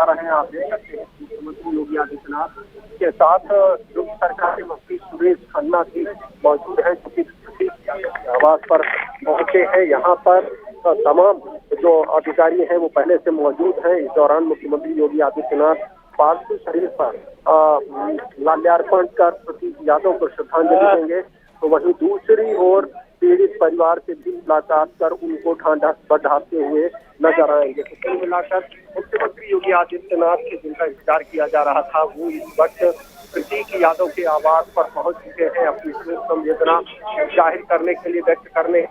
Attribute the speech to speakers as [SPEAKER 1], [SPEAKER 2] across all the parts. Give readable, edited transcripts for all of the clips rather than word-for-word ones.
[SPEAKER 1] जा रहे हैं। आप देख सकते हैं मुख्यमंत्री योगी आदित्यनाथ के साथ जो सरकार के मंत्री सुरेश खन्ना भी मौजूद हैं, जो कि आवास पर पहुंचे हैं। यहाँ पर तमाम जो अधिकारी हैं वो पहले से मौजूद हैं। इस दौरान मुख्यमंत्री योगी आदित्यनाथ पार्थिव शरीर पर माल्यार्पण कर प्रतीक यादव को श्रद्धांजलि देंगे। तो वहीं दूसरी ओर पीड़ित परिवार से भी मुलाकात कर उनको ढांढस बढ़ाते हुए नजर आएंगे। तो कुल मिलाकर मुख्यमंत्री योगी आदित्यनाथ के जिनका इंतजार किया जा रहा था वो इस वक्त प्रतीक यादव के आवास पर पहुंच चुके हैं, अपनी संवेदना जाहिर करने के लिए, व्यक्त करने।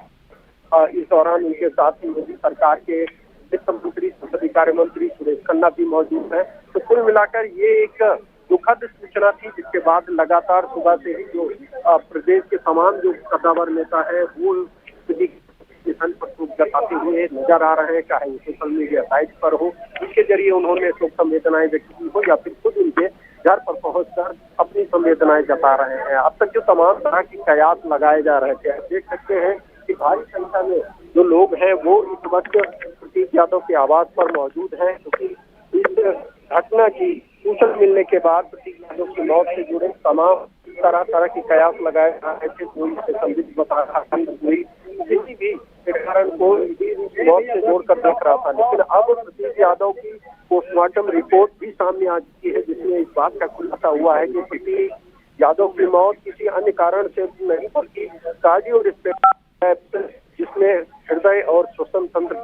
[SPEAKER 1] इस दौरान उनके साथ ही मोदी सरकार के वित्त मंत्री, संसदीय कार्य मंत्री सुरेश खन्ना भी मौजूद है। तो कुल मिलाकर ये एक दुखद सूचना थी, जिसके बाद लगातार सुबह से ही जो प्रदेश के तमाम जो कद्दावर नेता है वो निधन पर शोक जताते हुए नजर आ रहे हैं, चाहे वो सोशल मीडिया साइट पर हो, इसके जरिए उन्होंने शोक संवेदनाएं व्यक्त की हो, या फिर खुद उनके घर पर पहुंचकर अपनी संवेदनाएं जता रहे हैं। अब तक जो तमाम तरह की कयास लगाए जा रहे थे, आप देख सकते हैं कि भारी संख्या में जो लोग हैं वो इस वक्त प्रतीक यादव के आवास पर मौजूद हैं, क्योंकि इस घटना की सूचना मिलने के बाद प्रतीक यादव की मौत से जुड़े तमाम तरह की कयास लगाए जा रहे थे। कोई इसे संदिग्ध बता रहा था, कोई किसी भी कारण को मौत से जोड़कर देख रहा था। लेकिन अब प्रतीक यादव की पोस्टमार्टम रिपोर्ट भी सामने आ चुकी है, जिसमें इस बात का खुलासा हुआ है कि प्रतीक यादव की मौत किसी अन्य कारण से नहीं बल्कि कार्डियो रेस्पिरेटरी, जिसमें हृदय और श्वसन तंत्र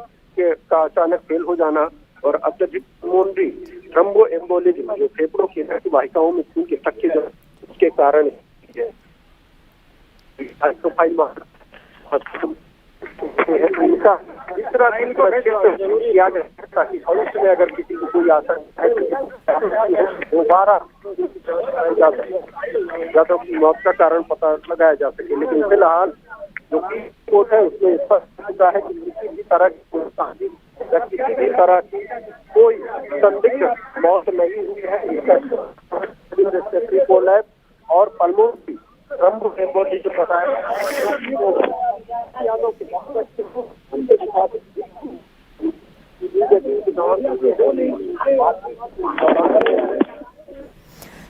[SPEAKER 1] का अचानक फेल हो जाना और अत्यधिक पल्मोनरी थ्रोम्बोएम्बोलिज्म, जो फेफड़ों की वाहिकाओं में खून के थक्के उसके कारण इनका इस तरह किया जाए ताकि भविष्य में अगर किसी को कोई आशंका है दोबारा यादव की मौत का कारण पता लगाया जा सके। लेकिन फिलहाल जो रिपोर्ट है उसमें स्पष्ट है कि किसी भी तरह की किसी भी तरह की कोई संदिग्ध मौत नहीं हुई है। कोलैप और पल्मोनरी थ्रोम्बोएम्बोलिज्म बताया।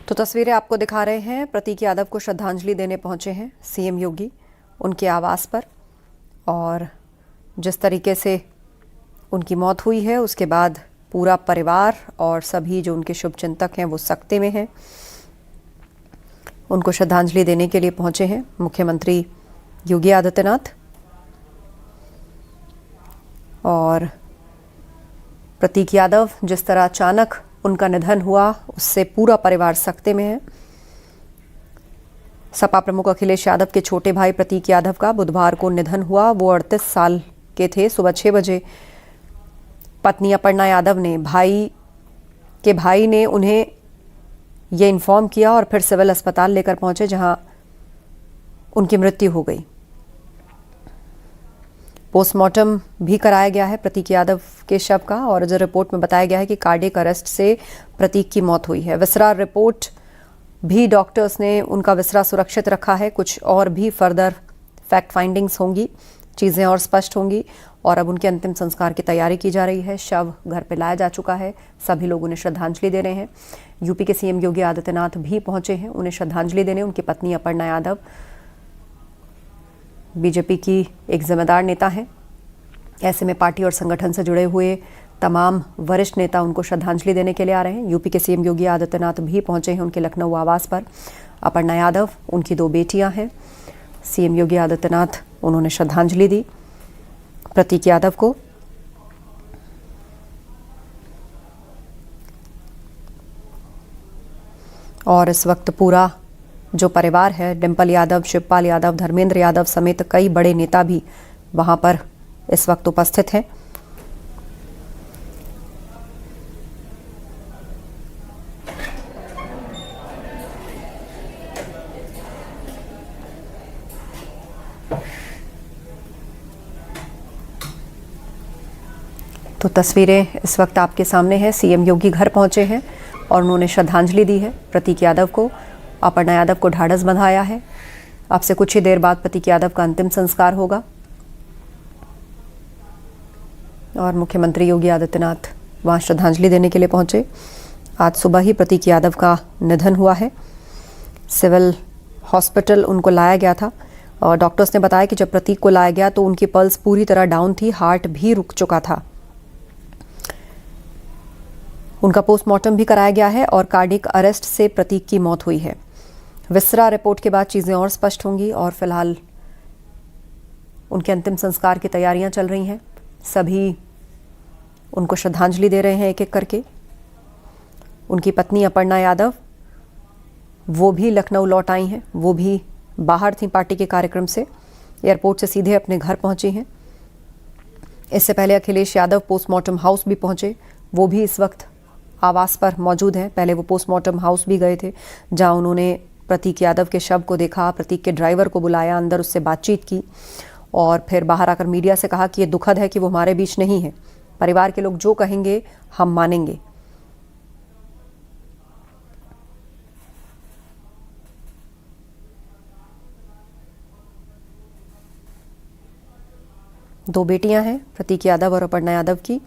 [SPEAKER 2] तो तस्वीरें आपको दिखा रहे हैं, प्रतीक यादव को श्रद्धांजलि देने पहुंचे हैं सीएम योगी उनके आवास पर, और जिस तरीके से उनकी मौत हुई है उसके बाद पूरा परिवार और सभी जो उनके शुभचिंतक हैं वो सकते में हैं। उनको श्रद्धांजलि देने के लिए पहुंचे हैं मुख्यमंत्री योगी आदित्यनाथ, और प्रतीक यादव जिस तरह अचानक उनका निधन हुआ उससे पूरा परिवार सकते में है। सपा प्रमुख अखिलेश यादव के छोटे भाई प्रतीक यादव का बुधवार को निधन हुआ। वो 38 साल के थे। सुबह 6 बजे पत्नी अपर्णा यादव ने भाई ने उन्हें ये इन्फॉर्म किया और फिर सिविल अस्पताल लेकर पहुंचे, जहां उनकी मृत्यु हो गई। पोस्टमार्टम भी कराया गया है प्रतीक यादव के शव का, और जो रिपोर्ट में बताया गया है कि कार्डियक अरेस्ट से प्रतीक की मौत हुई है। विसरा रिपोर्ट भी डॉक्टर्स ने उनका विसरा सुरक्षित रखा है। कुछ और भी फर्दर फैक्ट फाइंडिंग्स होंगी, चीज़ें और स्पष्ट होंगी, और अब उनके अंतिम संस्कार की तैयारी की जा रही है। शव घर पे लाया जा चुका है, सभी लोग उन्हें श्रद्धांजलि दे रहे हैं। यूपी के सीएम योगी आदित्यनाथ भी पहुंचे हैं उन्हें श्रद्धांजलि देने। उनकी पत्नी अपर्णा यादव बीजेपी की एक जिम्मेदार नेता हैं, ऐसे में पार्टी और संगठन से जुड़े हुए तमाम वरिष्ठ नेता उनको श्रद्धांजलि देने के लिए आ रहे हैं। यूपी के सीएम योगी आदित्यनाथ भी पहुंचे हैं उनके लखनऊ आवास पर। अपर्णा यादव, उनकी 2 बेटियां हैं। सीएम योगी आदित्यनाथ उन्होंने श्रद्धांजलि दी प्रतीक यादव को। और इस वक्त पूरा जो परिवार है, डिंपल यादव, शिवपाल यादव, धर्मेंद्र यादव समेत कई बड़े नेता भी वहां पर इस वक्त उपस्थित हैं। तो तस्वीरें इस वक्त आपके सामने हैं। सीएम योगी घर पहुंचे हैं और उन्होंने श्रद्धांजलि दी है प्रतीक यादव को। अपर्णा यादव को ढाढ़स बंधाया है। अब से कुछ ही देर बाद प्रतीक यादव का अंतिम संस्कार होगा और मुख्यमंत्री योगी आदित्यनाथ वहां श्रद्धांजलि देने के लिए पहुंचे। आज सुबह ही प्रतीक यादव का निधन हुआ है। सिविल हॉस्पिटल उनको लाया गया था और डॉक्टर्स ने बताया कि जब प्रतीक को लाया गया तो उनकी पल्स पूरी तरह डाउन थी, हार्ट भी रुक चुका था। उनका पोस्टमार्टम भी कराया गया है और कार्डियक अरेस्ट से प्रतीक की मौत हुई है। विसरा रिपोर्ट के बाद चीजें और स्पष्ट होंगी और फिलहाल उनके अंतिम संस्कार की तैयारियां चल रही हैं। सभी उनको श्रद्धांजलि दे रहे हैं एक एक करके। उनकी पत्नी अपर्णा यादव वो भी लखनऊ लौट आई हैं। वो भी बाहर थी पार्टी के कार्यक्रम से, एयरपोर्ट से सीधे अपने घर पहुंची हैं। इससे पहले अखिलेश यादव पोस्टमार्टम हाउस भी पहुंचे। वो भी इस वक्त आवास पर मौजूद हैं। पहले वो पोस्टमार्टम हाउस भी गए थे जहां उन्होंने प्रतीक यादव के शव को देखा, प्रतीक के ड्राइवर को बुलाया, अंदर उससे बातचीत की और फिर बाहर आकर मीडिया से कहा कि ये दुखद है कि वो हमारे बीच नहीं है। परिवार के लोग जो कहेंगे हम मानेंगे। दो बेटियां हैं प्रतीक यादव और अपर्णा यादव की।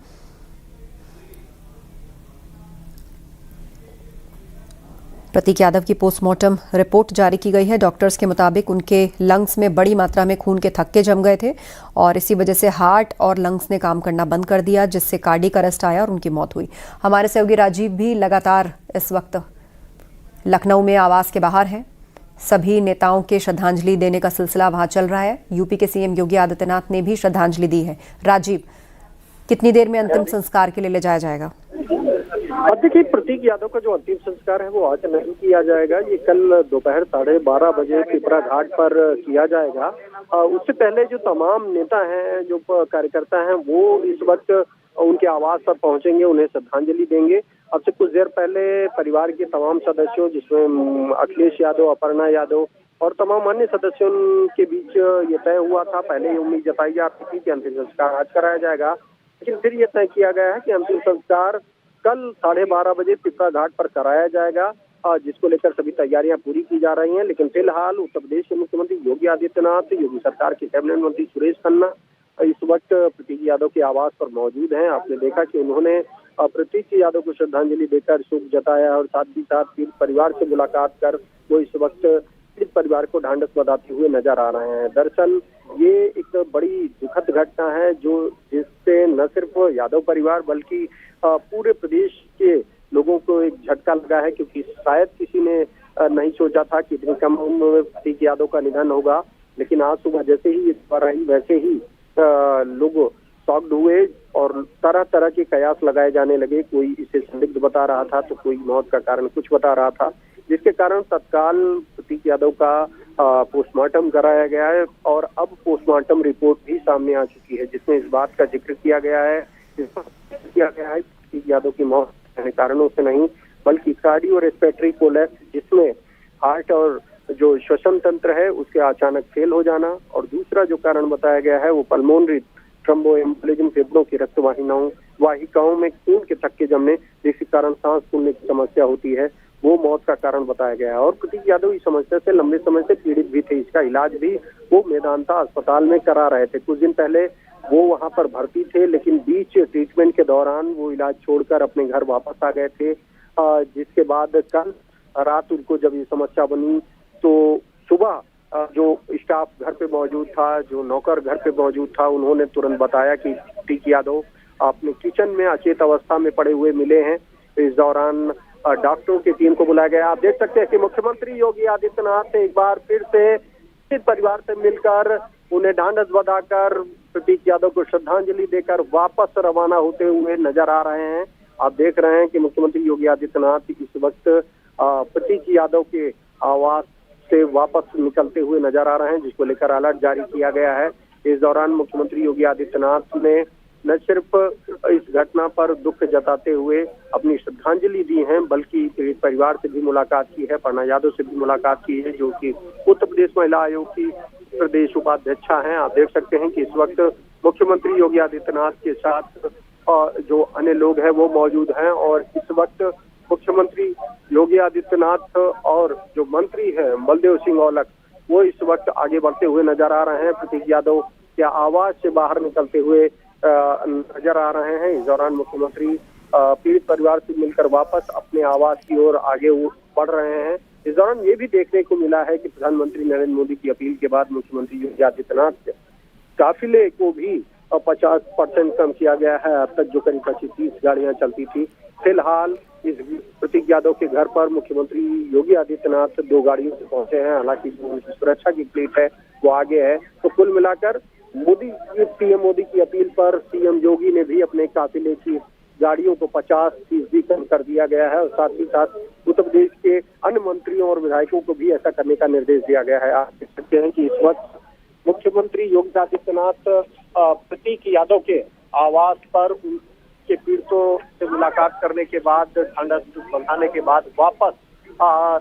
[SPEAKER 2] प्रतीक यादव की पोस्टमार्टम रिपोर्ट जारी की गई है। डॉक्टर्स के मुताबिक उनके लंग्स में बड़ी मात्रा में खून के थक्के जम गए थे और इसी वजह से हार्ट और लंग्स ने काम करना बंद कर दिया, जिससे कार्डियक अरेस्ट आया और उनकी मौत हुई। हमारे सहयोगी राजीव भी लगातार इस वक्त लखनऊ में आवास के बाहर हैं। सभी नेताओं के श्रद्धांजलि देने का सिलसिला वहां चल रहा है। यूपी के सीएम योगी आदित्यनाथ ने भी श्रद्धांजलि दी है। राजीव, कितनी देर में अंतिम संस्कार के लिए ले जाया जाएगा?
[SPEAKER 1] देखिए, प्रतीक यादव का जो अंतिम संस्कार है वो आज नहीं किया जाएगा। ये कल दोपहर 12:30 बजे पिपरा घाट पर किया जाएगा। उससे पहले जो तमाम नेता हैं, जो कार्यकर्ता हैं, वो इस वक्त उनके आवास पर पहुंचेंगे, उन्हें श्रद्धांजलि देंगे। अब से कुछ देर पहले परिवार के तमाम सदस्यों, जिसमें अखिलेश यादव, अपर्णा यादव और तमाम अन्य सदस्यों के बीच ये तय हुआ था। पहले ये उम्मीद जताई जा रही थी कि अंतिम संस्कार आज कराया जाएगा, लेकिन फिर ये तय किया गया है कि अंतिम संस्कार कल 12:30 बजे पिपरा घाट पर कराया जाएगा, जिसको लेकर सभी तैयारियां पूरी की जा रही हैं। लेकिन फिलहाल उत्तर प्रदेश के मुख्यमंत्री योगी आदित्यनाथ, योगी सरकार के कैबिनेट मंत्री सुरेश खन्ना इस वक्त प्रतीक यादव के आवास पर मौजूद हैं। आपने देखा कि उन्होंने प्रतीक यादव को श्रद्धांजलि देकर शोक जताया और साथ ही साथ पीड़ित परिवार से मुलाकात कर वो इस वक्त पीड़ित परिवार को ढांढस बंधाते हुए नजर आ रहे हैं। दरअसल ये एक बड़ी दुखद घटना है जिससे न सिर्फ यादव परिवार बल्कि पूरे प्रदेश के लोगों को एक झटका लगा है, क्योंकि शायद किसी ने नहीं सोचा था कि इतनी कम उम्र में प्रतीक यादव का निधन होगा। लेकिन आज सुबह जैसे ही ये खबर आई वैसे ही लोग शॉक्ड हुए और तरह तरह के कयास लगाए जाने लगे। कोई इसे संदिग्ध बता रहा था तो कोई मौत का कारण कुछ बता रहा था, जिसके कारण तत्काल प्रतीक यादव का पोस्टमार्टम कराया गया है और अब पोस्टमार्टम रिपोर्ट भी सामने आ चुकी है, जिसमें इस बात का जिक्र किया गया है प्रतीक यादव की मौत कारणों से नहीं बल्कि कार्डियो रेस्पिरेटरी कोलैप्स, जिसमें हार्ट और जो श्वसन तंत्र है उसके अचानक फेल हो जाना, और दूसरा जो कारण बताया गया है वो पल्मोनरी थ्रोम्बोएम्बोलिज्म, फेफड़ों की रक्त वाहिकाओं में खून के थक्के जमने, जिसके कारण सांस फूलने की समस्या होती है, वो मौत का कारण बताया गया है। और प्रतीक यादव इस समस्या से लंबे समय से पीड़ित भी थे। इसका इलाज भी वो मेदांता अस्पताल में करा रहे थे। कुछ दिन पहले वो वहां पर भर्ती थे, लेकिन बीच ट्रीटमेंट के दौरान वो इलाज छोड़कर अपने घर वापस आ गए थे, जिसके बाद कल रात उनको जब ये समस्या बनी तो सुबह जो स्टाफ घर पे मौजूद था, जो नौकर घर पे मौजूद था, उन्होंने तुरंत बताया कि प्रतीक यादव अपने किचन में अचेत अवस्था में पड़े हुए मिले हैं। इस दौरान डॉक्टरों की टीम को बुलाया गया। आप देख सकते हैं कि मुख्यमंत्री योगी आदित्यनाथ ने एक बार फिर से परिवार से मिलकर उन्हें ढांढस बंधाकर प्रतीक यादव को श्रद्धांजलि देकर वापस रवाना होते हुए नजर आ रहे हैं। आप देख रहे हैं कि मुख्यमंत्री योगी आदित्यनाथ इस वक्त प्रतीक यादव के आवास से वापस निकलते हुए नजर आ रहे हैं, जिसको लेकर अलर्ट जारी किया गया है। इस दौरान मुख्यमंत्री योगी आदित्यनाथ ने न सिर्फ इस घटना पर दुख जताते हुए अपनी श्रद्धांजलि दी है, बल्कि पीड़ित परिवार से भी मुलाकात की है, अपर्णा यादव से भी मुलाकात की है, जो कि उत्तर प्रदेश महिला आयोग की प्रदेश उपाध्यक्षा हैं। आप देख सकते हैं कि इस वक्त मुख्यमंत्री योगी आदित्यनाथ के साथ जो अन्य लोग हैं वो मौजूद हैं, और इस वक्त मुख्यमंत्री योगी आदित्यनाथ और जो मंत्री है बलदेव सिंह औलख वो इस वक्त आगे बढ़ते हुए नजर आ रहे हैं। प्रतीक यादव के आवास से बाहर निकलते हुए नजर आ रहे हैं। इस दौरान मुख्यमंत्री पीड़ित परिवार से मिलकर वापस अपने आवास की ओर आगे बढ़ रहे हैं। इस दौरान ये भी देखने को मिला है कि प्रधानमंत्री नरेंद्र मोदी की अपील के बाद मुख्यमंत्री योगी आदित्यनाथ के काफिले को भी 50% कम किया गया है। अब तक जो करीब 25-30 गाड़ियां चलती थी, फिलहाल इस प्रतीक यादव के घर पर मुख्यमंत्री योगी आदित्यनाथ 2 गाड़ियों से पहुंचे हैं। हालांकि जो उनकी सुरक्षा की प्लेट है वो आगे है। तो कुल मिलाकर पीएम मोदी की अपील पर सीएम योगी ने भी अपने काफिले की गाड़ियों को 50% कम कर दिया गया है और साथ ही साथ उत्तर प्रदेश के अन्य मंत्रियों और विधायकों को भी ऐसा करने का निर्देश दिया गया है। आप देख सकते हैं कि इस वक्त मुख्यमंत्री योगी आदित्यनाथ प्रतीक यादव के आवास पर उनके पीड़ितों से मुलाकात करने के बाद ढांढस बंधाने के बाद वापस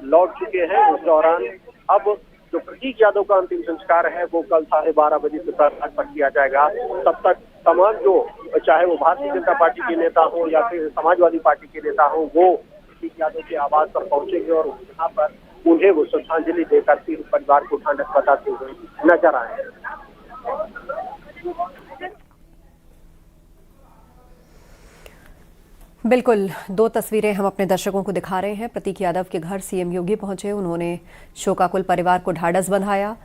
[SPEAKER 1] लौट चुके हैं। इस दौरान अब जो प्रतीक यादव का अंतिम संस्कार है वो कल 12:30 बजे से प्रातः पर किया जाएगा। तब तक तमाम जो चाहे वो भारतीय जनता पार्टी के नेता हो या फिर समाजवादी पार्टी के नेता हो वो प्रतीक यादव के आवास पर पहुंचेंगे और यहाँ पर उन्हें वो श्रद्धांजलि देकर फिर परिवार को ढांढस बताते हुए नजर आए।
[SPEAKER 2] बिल्कुल, 2 तस्वीरें हम अपने दर्शकों को दिखा रहे हैं। प्रतीक यादव के घर सीएम योगी पहुंचे, उन्होंने शोकाकुल परिवार को ढाढ़स बंधाया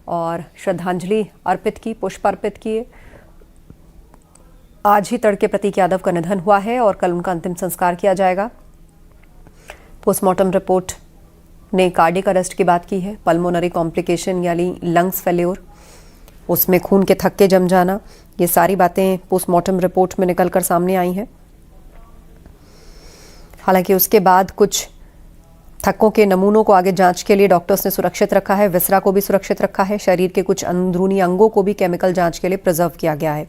[SPEAKER 2] और श्रद्धांजलि अर्पित की, पुष्प अर्पित किए। आज ही तड़के प्रतीक यादव का निधन हुआ है और कल उनका अंतिम संस्कार किया जाएगा। पोस्टमार्टम रिपोर्ट ने कार्डियक अरेस्ट की बात की है। पल्मोनरी कॉम्प्लिकेशन यानी लंग्स फेल्योर, उसमें खून के थक्के जम जाना, ये सारी बातें पोस्टमार्टम रिपोर्ट में निकलकर सामने आई हैं। हालांकि उसके बाद कुछ थक्कों के नमूनों को आगे जांच के लिए डॉक्टर्स ने सुरक्षित रखा है, विसरा को भी सुरक्षित रखा है। शरीर के कुछ अंदरूनी अंगों को भी केमिकल जांच के लिए प्रिजर्व किया गया है।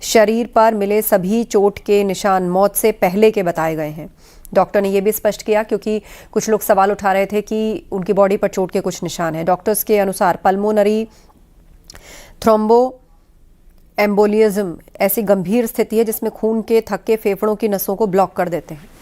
[SPEAKER 2] शरीर पर मिले सभी चोट के निशान मौत से पहले के बताए गए हैं। डॉक्टर ने यह भी स्पष्ट किया, क्योंकि कुछ लोग सवाल उठा रहे थे कि उनकी बॉडी पर चोट के कुछ निशान हैं। डॉक्टर्स के अनुसार पल्मोनरी थ्रोम्बो एम्बोलिज्म ऐसी गंभीर स्थिति है जिसमें खून के थक्के फेफड़ों की नसों को ब्लॉक कर देते हैं।